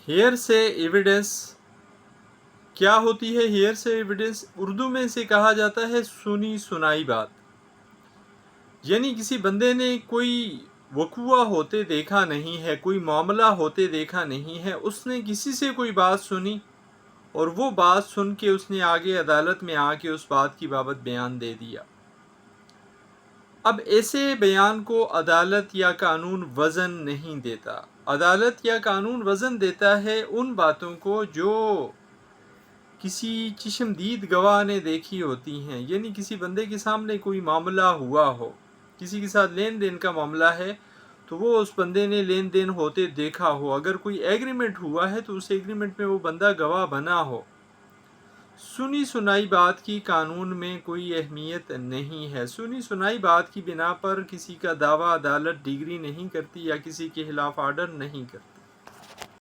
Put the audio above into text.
Hair سے evidence کیا ہوتی ہے؟ ہیئر سے ایویڈنس اردو میں سے کہا جاتا ہے سنی سنائی بات، یعنی کسی بندے نے کوئی وقوع ہوتے دیکھا نہیں ہے، کوئی معاملہ ہوتے دیکھا نہیں ہے، اس نے کسی سے کوئی بات سنی اور وہ بات سن کے اس نے آگے عدالت میں آ کے اس بات کی بابت بیان دے دیا۔ اب ایسے بیان کو عدالت یا قانون وزن نہیں دیتا۔ عدالت یا قانون وزن دیتا ہے ان باتوں کو جو کسی چشمدید گواہ نے دیکھی ہوتی ہیں، یعنی کسی بندے کے سامنے کوئی معاملہ ہوا ہو، کسی کے ساتھ لین دین کا معاملہ ہے تو وہ اس بندے نے لین دین ہوتے دیکھا ہو، اگر کوئی ایگریمنٹ ہوا ہے تو اس ایگریمنٹ میں وہ بندہ گواہ بنا ہو۔ سنی سنائی بات کی قانون میں کوئی اہمیت نہیں ہے۔ سنی سنائی بات کی بنا پر کسی کا دعویٰ عدالت ڈگری نہیں کرتی یا کسی کے خلاف آرڈر نہیں کرتی۔